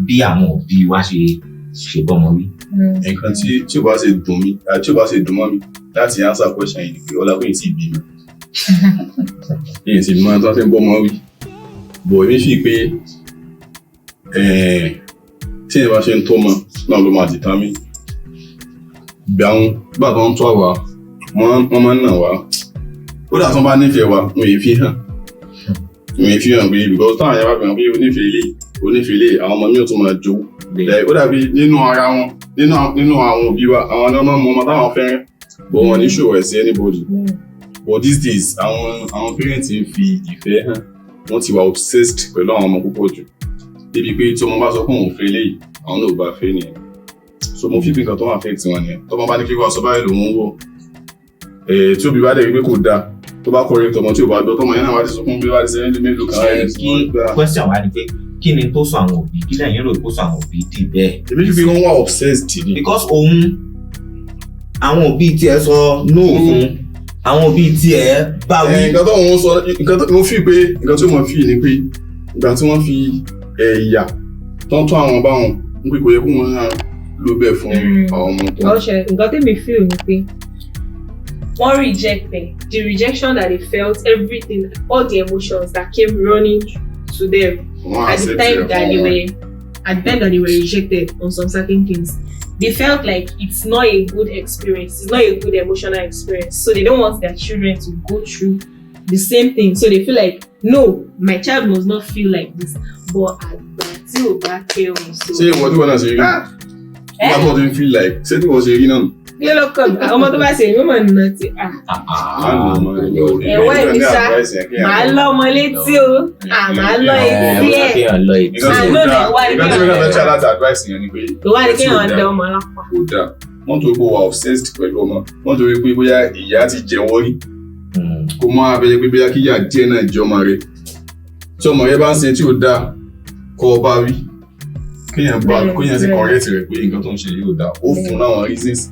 bí àwọn òbí wa ṣe bọ́mọ wí. nǹkan tí ó bá ṣe dùn mí tí ó bá ṣe dùn mọ́ mi láti answer question yìí ni pé ọlá pé yìí sì bí mi yìí sì máa tó ṣe ń bọ́mọ wí bọ̀ èmi fi pé tí ìbá ṣe ń tó mọ náà ló máa dìtà mí gbà tó ń tó àwa wọ́n máa ń nà wá ó dà tó bá nífẹ̀ẹ́ wa wọ́n yìí fi hàn pé because táwọn yẹn bá fi hàn pé onífẹ̀ẹ́ ilé àwọn ọmọ mi ò tún máa jó ó dàbí nínú ara wọn nínú àwọn òbí wa àwọn ọmọ ọmọ táwọn fẹ́ràn but wọn ní show ẹ̀ sí anybody but these days àwọn parents ń fi ìfẹ́ hàn wọ́n ti wà obsessed pẹ̀lú àwọn ọmọ púpọ̀ jù débi pé tí ọmọ bá sọ fún òun fẹ́ léyìí àwọn náà ò bá fẹ́ nìyẹn so mo fi pé nǹkan tó wà affect wọn nìyẹn tọ́mọ bá ní kí wọ́n sọ báyìí lòun ń wò tí òbí bá dẹ̀ rí pé kò dáa tó bá kọrin tọmọ tí ò bá gbọ́ tọmọ yẹn náà wá ti sọ fún bí wá ti ṣe ní mélòó kan rẹ̀ kí question wá ni pé kí ni tó sọ àwọn òbí kí lẹ́yìn rò kó sọ àwọn òbí dì bẹ́ẹ̀. èmi fi wọ́n wá obsessed ni. because àwọn òbí tiẹ̀ sọ no fún àwọn òbí tiẹ̀ bá wí. nǹkan tó ń sọ nǹkan tó mo fi pé nǹkan tó mo fi ni pé ìgbà tí wọ́n fi ẹ̀yà tó ń tún àwọn báwọn ń pè kò yẹ kó wọn ló bẹ̀ fún àwọn ọmọ tó. ọ̀ṣẹ̀ nǹkan tẹ́mi feel ni pé wọ́n reject them. The rejection that they felt, everything, all the emotions that came running to them at the time that they were rejected on some certain things. They felt like it's not a good experience. It's not a good emotional experience. So they don't want their children to go through the same thing. So they feel like, no, my child must not feel like this. But until that chaos. Say what you wanna say? That's what you feel like. Say what you say, Ilé lọ́kàn ọmọ tó bá ṣe ìwé mọ̀ nínú ti ẹ̀wọ́ ìbísà màá lọ ọmọ létí o màá lọ etí ẹ̀ àánú rẹ̀ wá ní kéèyàn dẹ ọmọ lápá. Wọ́n tó gbọ́ wa obsessed pẹ̀lú ọmọ wọ́n tó rí pé bóyá ìyá ti jẹ́wọ́ rí kó mọ́ abẹ́yẹ pé bóyá kíyà díẹ̀ náà jẹ́ ọmọ rẹ̀ tí ọmọ rẹ̀ bá ń ṣe tí ò dáa kọ́ ọ bá rí kéèyàn sì correct rẹ̀ pé nǹkan tó ń ṣe yóò dáa ó fún láwọn reasons.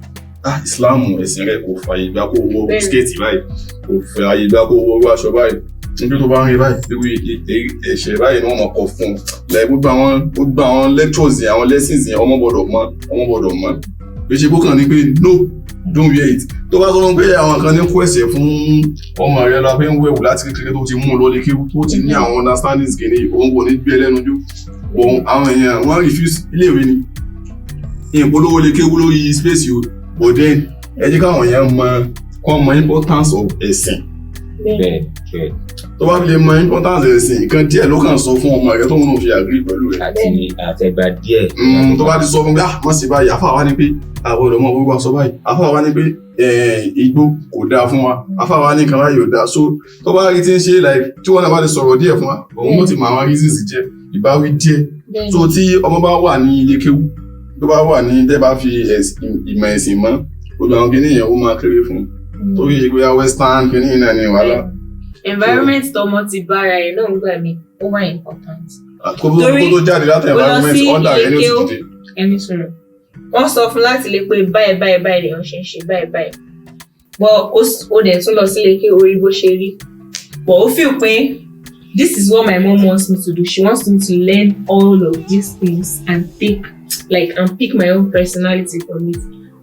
Ìsìláàmù ẹ̀sìn rẹ̀ kò fààyè gbà kó wọ skẹ́ẹ̀tì báyìí kò fààyè gbà kó wọ aṣọ báyìí níbi tó bá ń rí báyìí irú ẹ̀ṣẹ̀ báyìí ni wọ́n mọ̀ kọ́ fún un lẹ́yìn gbogbo àwọn lectures yẹn àwọn lessons yẹn ọmọ gbọ́dọ̀ mọ̀ bí ṣe bókàn ní pé no don't wear it tó bá sọ fún pé àwọn kan ní kó ẹ̀ṣẹ̀ fún ọmọ rẹ̀ lọ pé ń wẹ̀wù láti kékeré tó ti mú un lọ́lé kí tó ti ní àwọn understandings kìíní òun kò ní gbé ẹlẹ́nu jú òun àwọn èèyàn wọ́n refuse iléèwé ni ìpolówó lè kéwú lórí space yìí. But then, ẹ jẹ́ káwọn èèyàn mọ importance of ẹ̀sìn. Tó bá fi lè mọ importance ẹ̀sìn, nǹkan díẹ̀ ló kàn sọ fún ọmọ rẹ̀ tó ń fi agree pẹ̀lú rẹ̀. Àtẹ̀gbà díẹ̀. Tó bá ti sọ fún pé má ṣe báyìí, àfáà wá ní pé àbọ̀dọ̀ mọ́ gbogbo aṣọ báyìí, àfáà wá ní pé igbó kò dáa fún wa, àfáà wá ní kan báyìí ò dáa. So tó bá rí tí ń ṣe like tí wọ́n náà bá ti sọ̀rọ̀ díẹ̀ fún wa, òun ló ti mọ àwọn reasons jẹ́ ìbáwí díẹ̀. So tí ọmọ bá wà ní ilé kéwú, tó bá wà ní tẹ́ bá fi ìmọ̀ ẹ̀sìn mọ́ gbogbo àwọn kìíní yẹn ó máa kéré fún torí ìgbéyà western kìíní náà ní wàhálà. Environment tọmọ ti bára ẹ̀ náà ń gbà mí ó wà important. Kó tó jáde láti environment under ẹni ó ti dìde. Ẹni sọ̀rọ̀ wọ́n sọ fún láti lè pé báyìí lè ṣe ń ṣe báyìí but ó dẹ̀ tún lọ sílé kí orí bó ṣe rí but ó feel pé this is what my mom wants me to do. She wants me to learn all of these things and pick my own personality from it.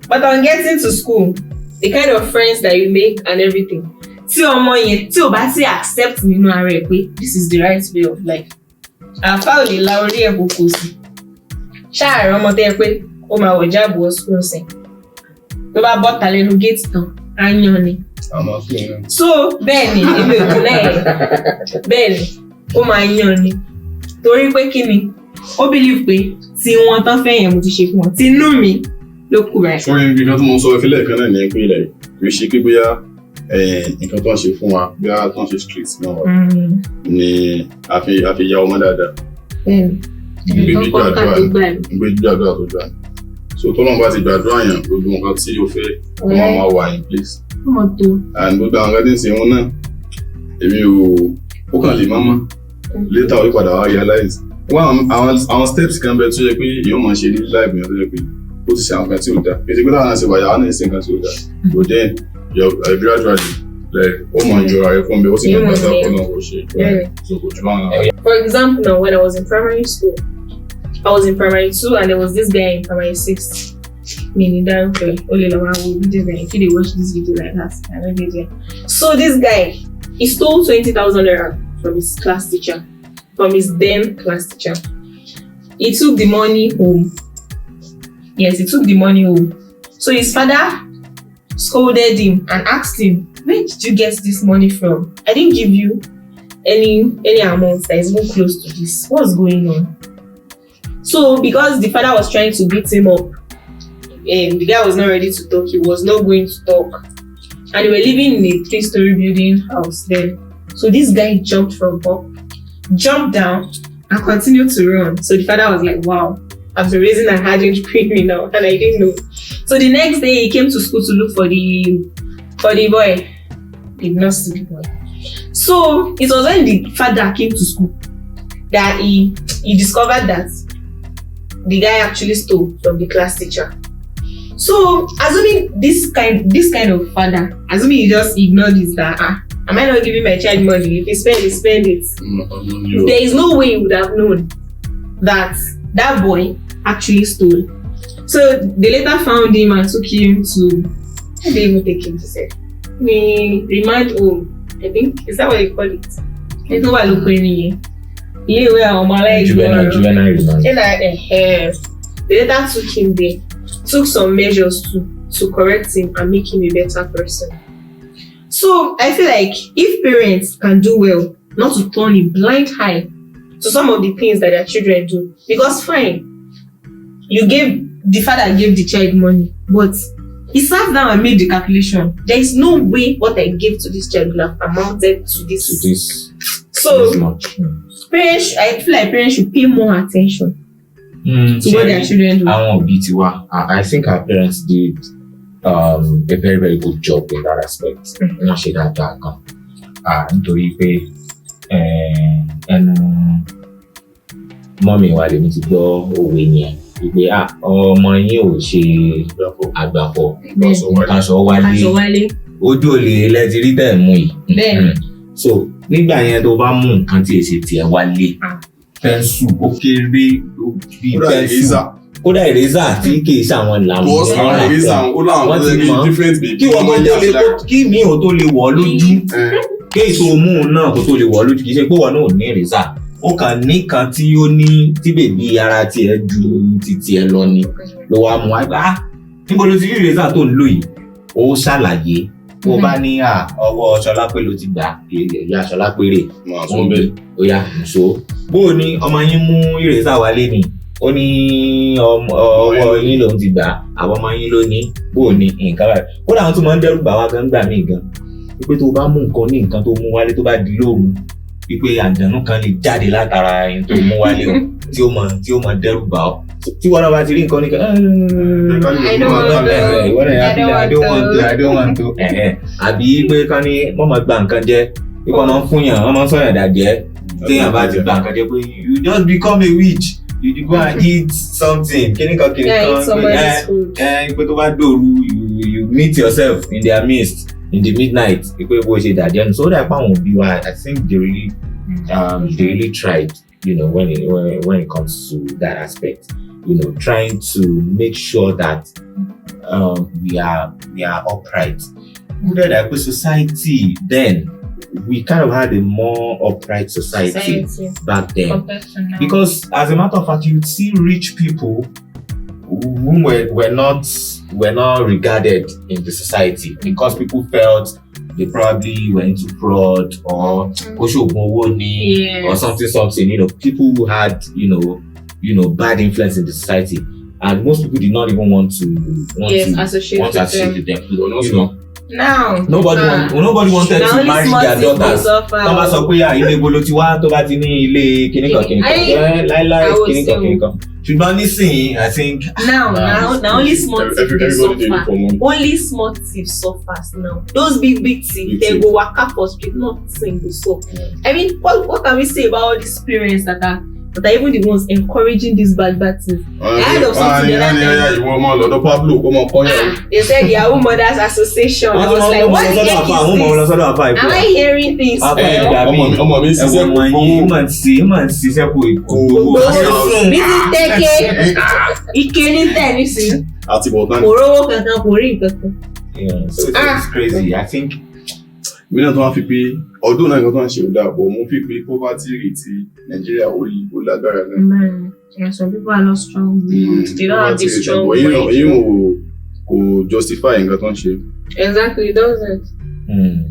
But on getting to school, the kind of friends that you make and everything, tí ọmọ yẹn tí o bá ti accept nínú ara ẹ̀ pé this is the right way of life. Àfa ò lè la orí ẹ̀ kó kó sí. Ṣáàrẹ̀ ọmọ tẹ́ ẹ pé ó máa wọ̀ jáàbù wọ school sìn. Tó bá bọ́ta lẹ́nu gate tán, á yan ni. So bẹ́ẹ̀ ni èmi ò kún lẹ́yìn. Bẹ́ẹ̀ ni ó máa yan ni. Torí pé kí ni? Ó believe pé tí wọ́n tán fẹ́ yẹn mo ti ṣe fún wọn. Tinú mi ló kù rẹ̀. Fún ibi kan tó mọ sọ ìfilẹ̀ kan náà ní pé ilẹ̀ kì í ṣe pé bóyá nǹkan tó ń ṣe fún wa bóyá tó ń ṣe street náà ni a fi ya ọmọ dáadáa. Ìgbéjú àdúrà tó gbà. So tó náà bá ti gbàdúrà yàn gbogbo nǹkan tí ó fẹ́ ọmọ máa wà in place. And gbogbo àwọn kan tí ń ṣe wọn náà èmi ó kàn lè mọ́mọ́ later ó padà wá realize. Àwọn steps kan bẹ tó yẹ pé èèyàn máa ṣe ní life yẹn tó yẹ pé ó ti ṣe àwọn kan tí ó dáa ètò ìgbésẹ̀ àwọn àti ìwàyà àwọn ẹ̀sìn kan tí ó dáa but then gradually like ó mọ ìjọra rẹ fún mi ó sì mọ ìgbà tó náà kò ṣe so kò jù àwọn. For example now when I was in primary school I was in primary 2 and there was this guy in primary 6 meaning that okay only Laura will be there if they watch this video like that I don't get there. So this guy he stole 20,000 naira from his class teacher from his then class teacher. He took the money home. Yes, he took the money home. So his father scolded him and asked him, where did you get this money from? I didn't give you any amount that is even close to this. What's going on? So because the father was trying to beat him up, and the guy was not ready to talk, he was not going to talk. And they were living in a 3-story building house then. So this guy jumped from up, jumped down, and continued to run. So the father was like, wow, I've been raising a hardened criminal and I didn't know. So the next day he came to school to look for the boy. He did not see the boy. So it was when the father came to school that he discovered that the guy actually stole from the class teacher. So assuming this kind of father, assuming he just ignored this that am I not giving my child money? If he spend it. There is no way he would have known that that boy actually stole. So they later found him and took him to, how they even take him to say? Remand home. I think, is that what they call it? It's not what I look for Juvenile remand. They later took him there, took some measures to correct him and make him a better person. So I feel like if parents can do well, not to turn a blind eye to some of the things that their children do, because fine, the father gave the child money, but he sat down and made the calculation. There is no way what I gave to this child will have amounted to this. So parents, I feel like parents should pay more attention to what their children do. I think our parents did a very, very good job in that aspect. Not say that nítorí pé mọ́mí wa lèmi ti gbọ́ òwe yẹn wípé ọmọ yín ò ṣe àgbàpọ̀ kaṣọ wálé ojú olè lẹ́ti rí tẹ̀ mú yìí. So nígbà yẹn tó bá mú nǹkan tí èsì tiẹ̀ wálé, pẹ́ńsù ó kéré bíi pẹ́ńsù, kódà ìrẹ́sà tí kì í ṣàwọn ìlànà wọ́n ti mọ̀ kí wọ́n tó lè kí mi ò tó lè wọ̀ lójú, kí èso mú un náà kó tó lè wọ̀ lójú, kì í ṣe pé wọn náà ò ní ìrẹ́sà, ó kàn ní kan tí ó ní tí bèbí ara tiẹ̀ ju ti tiẹ̀ lọ ni ló wá mú wá níbo ló ti rí ìrẹ́sà tó ń lò yìí, ó ṣàlàyé. Bó bá ní ọwọ́ Ṣọlápé ló ti gbà, ìyá Ṣọlápé rè ó yá nìṣó. Bó o ní ọmọ yín mú ìrẹ́sà wálé ni, ó ní ọwọ́ yín lòun ti gbà, àwọn ọmọ yín ló ní, bó o ní nǹkan báyìí. Kódà àwọn tó máa ń dẹ́rù bà wá gan gbà mí gan wípé tó bá mú nǹkan ní nǹkan tó mú wálé tó bá di lóru wípé àjànú kan lè jáde látara ẹni tó mú wálé o tí ó máa dẹ́rù bà ọ́. Tí wọ́n náà bá ti rí nǹkan ní kan I don't want to. Àbí pé kán ní wọ́n máa gba nǹkan jẹ́, bí wọ́n máa ń fún yàn, wọ́n máa ń sọ̀yàn dàjẹ́ téèyàn bá ti gba nǹkan jẹ́ pé you just become a witch, you go and eat something kíníkan pé tó bá dòru you meet yourself in their midst in the midnight pé bó ṣe dàjẹ́ nù. So that àwọn òbí wa, I think they really tried, when it comes to that aspect, trying to make sure that we are upright. Like society then, we kind of had a more upright society back then, because as a matter of fact, you'd see rich people who were not regarded in the society because people felt they probably were into fraud or or something. People who had bad influence in the society, and most people did not even want to associate with them. Now nobody wanted to marry their daughters. Tó bá sọ pé ilé ibo ló ti wá, tó bá ti ní ilé kíníkan láíláí kíníkan. Ṣùgbọ́n nísìnyí, I think now only small thieves suffer. Only small thieves suffers now. Those big thieves, they go waka for street, nothing go so. I mean, what can we say about all these parents that are even the ones encouraging these bad things? I heard of something the other time. They said the Yahoo Mothers Association. I was like, what the heck is this? Am I hearing things? So it's crazy. I think mílíọ̀nù tó wá fi pé ọdún náà nǹkan tó ń ṣe ò dáa, bọ̀ mo fi pé poverty rate Nàìjíríà ó lágbára náà. Some people are not strong. They don't have this strong point. Kò justify nǹkan tó ń ṣe. Exactly, it doesn't.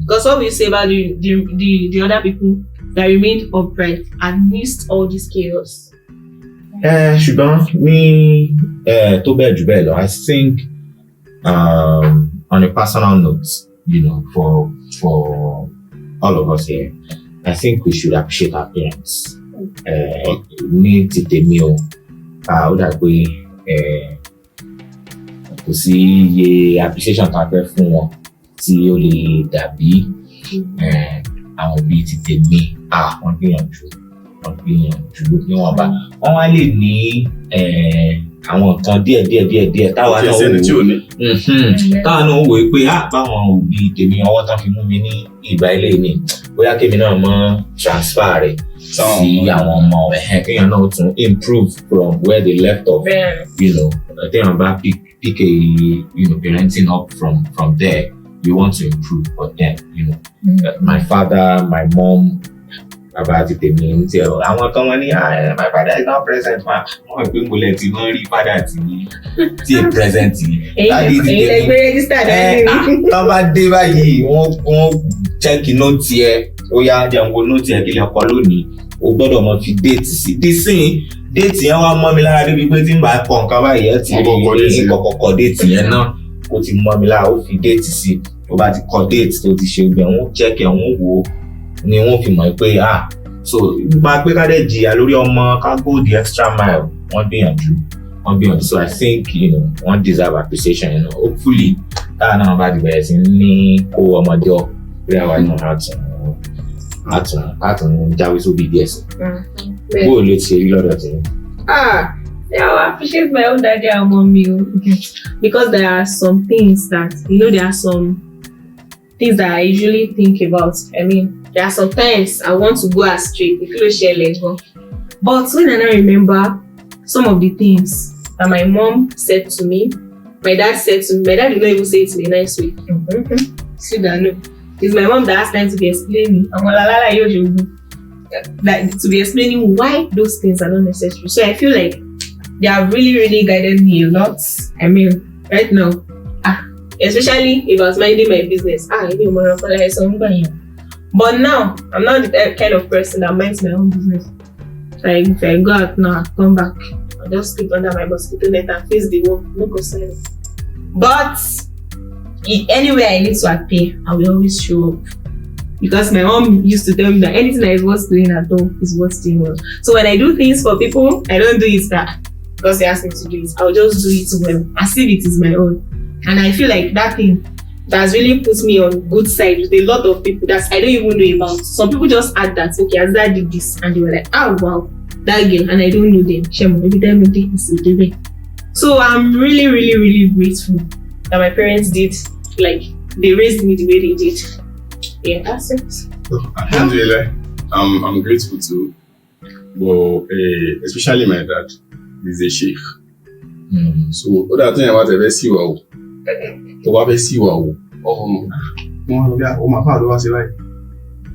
Because what we say about the other people that remained upright amidst all this chaos. Ṣùgbọ́n ní tó bẹ́ẹ̀ jù bẹ́ẹ̀ lọ, I think on a personal note, for all of us here, I think we should appreciate our parents. Ní ti tèmi o, ó dà pé kò sí iye appreciation kan fẹ́ fún wọn tí ó lè dàbí àwọn òbí ti tèmi. Wọ́n gbìyànjú níwọ̀nba. Wọ́n wá lè ní àwọn nǹkan díẹ̀ táwa náà wò pé báwọn òbí tèmi ọwọ́ tán fi mú mi ní ìgbà ilé ni bóyá kémi náà mọ transfer rẹ̀ sí àwọn ọmọ kéèyàn náà tún improve from where they left off. Téèyàn bá pick a parenting up from there, you want to improve, but then my father, my mom, bàbá ti tèmi ń tẹ ọ àwọn kan wọn ní my father is not present ma wọn gbé múlẹ̀ tí wọ́n rí father tí è present yìí. èyí lè gbé register dání. tọ́ bá dé báyìí wọ́n check note ẹ̀ ó yá jẹun wo note ẹ̀ kí lè kọ́ lónìí o gbọ́dọ̀ mọ fi date sí dísìn date yẹn wá mọ́ mi lára débi pé tí n bá kọ nǹkan báyìí ẹ̀ ti rí ìkọ̀kọ̀ date yẹn náà ó ti mọ́ mi lára ó fi date sí tó bá ti kọ date tó ti ṣe gbẹ̀ wọ́n check ẹ̀ wọ́n wò ó ni wọ́n fi mọ̀ pé so nípa pé ká dẹ̀ jìyà lórí ọmọ ká go the extra mile wọ́n gbìyànjú so I think wọ́n deserve appreciation hopefully táwọn náà bá ti bẹ̀rẹ̀ sí ní kó ọmọjọ́ pé àwa náà á tún jáwé sóbì díẹ̀ sí. bó ló ti rí lọ́dọ̀ tí. I appreciate my own daddy and mommy because there are some things that there are some things that I usually think about. I mean, there are sometimes I want to go astray, but when I now remember some of the things that my mom said to me, my dad said to me, my dad did not even say it in a nice way. See that? No, it's my mom that has time to be explaining. To be explaining why those things are not necessary. So I feel like they have really, really guided me a lot. I mean, right now, especially if I was minding my business, but now I'm not the kind of person that minds my own business. Like if I go out now, I come back, I'll just sleep under my mosquito net and face the wall, no concern. But anywhere I need to appear, I will always show up. Because my mom used to tell me that anything that is worth doing at home is worth doing well. So when I do things for people, I don't do it because they ask me to do it. I'll just do it well, as if it is my own. And I feel like that thing that's really put me on good side with a lot of people that I don't even know about. Some people just add that, okay, as that did this, and they were like, oh wow, that girl, and I don't know them. Shemo, maybe they don't think this is the way. So I'm really, really, really grateful that my parents did, like, they raised me the way they did. Yeah, that's it. Alhamdulillah, I'm grateful too. Well, especially my dad, he's a sheikh. So, other thing about the see wow. To have a see wow. My father was like.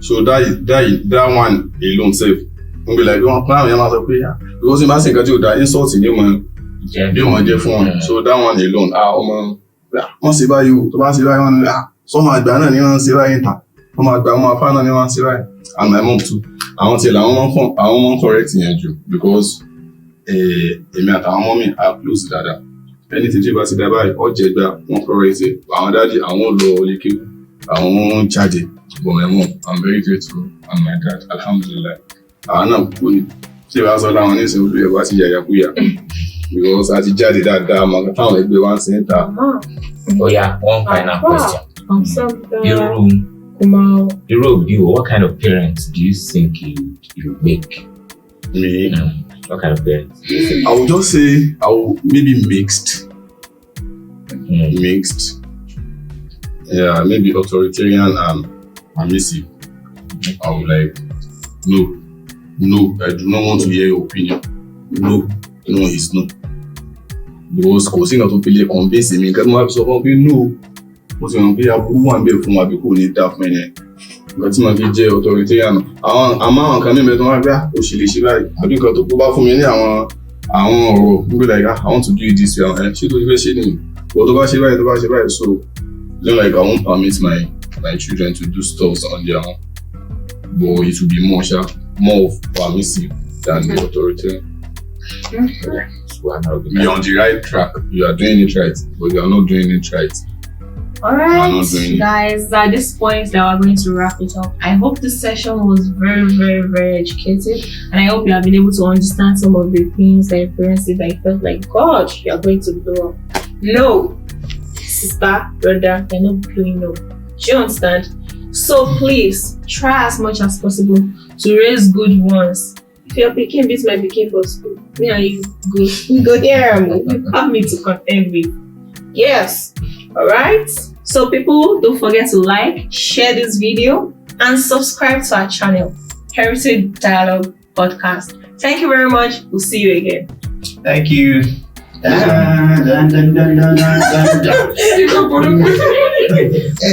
So that one alone safe. We'll be like, don't plan your master prayer. Because you must think that insulting you man. So that one alone, once you buy you, to pass you by so much banana you want to see right. And my mom too. I want to tell I want correcting you because èmi àtàwọn ọmọ mi are close dáadáa. Anything tí bá ti dá báyìí ó jẹ́ gbà wọ́n correct it. Àwọn daddy àwọn lọ lékè àwọn jáde. But my mom, I'm very grateful and my dad, alhamdulillah. Àwọn náà kú ni. Ṣé ìwà sọ láwọn oníṣẹ́ olú ẹ̀ bá ti yàyà kúyà? Because a ti jáde dáadáa àmọ́ táwọn ẹgbẹ́ wa ń sin ta. Oh yeah, one final question. What kind of parents do you think you make? Me? What kind of parents do you think? I would just say maybe mixed. Mixed. Yeah, maybe authoritarian and permissive. I would like, no, I do not want to hear your opinion. No is no. Because kò sí nǹkan tó fi lè convince mi nǹkan tí mo bá fi sọ fún ọ pé no mo sì mọ̀ pé aburú wà ń bẹ̀ fún wa bí kò ní dá fún ẹ̀yẹn nǹkan tí mo fi jẹ́ authoritarian àwọn nǹkan mímẹ́ tó wá gbá ó ṣe lè ṣe báyìí àbí nǹkan tó kó bá fún mi ní àwọn ọ̀rọ̀ nígbà like I want to do it this way ṣé tó fẹ́ ṣe nìyí but tó bá ṣe báyìí so don't like I won't permit my children to do stuff on their own but it will be more of permissive than the authoritarian. You're on the right track. You are doing it right, but you are not doing it right. Alright, guys, at this point that we're going to wrap it up. I hope this session was very, very, very educative, and I hope you have been able to understand some of the things that your parents did that you felt like, God, you are going to blow up. No, sister, brother, you're not blowing up. Do you understand? So please try as much as possible to raise good ones. If your pikin beats my pikin for school, me and you go there and you have me to contend with. Yes. Alright? So people, don't forget to like, share this video, and subscribe to our channel, Heritage Dialogue Podcast. Thank you very much. We'll see you again. Thank you.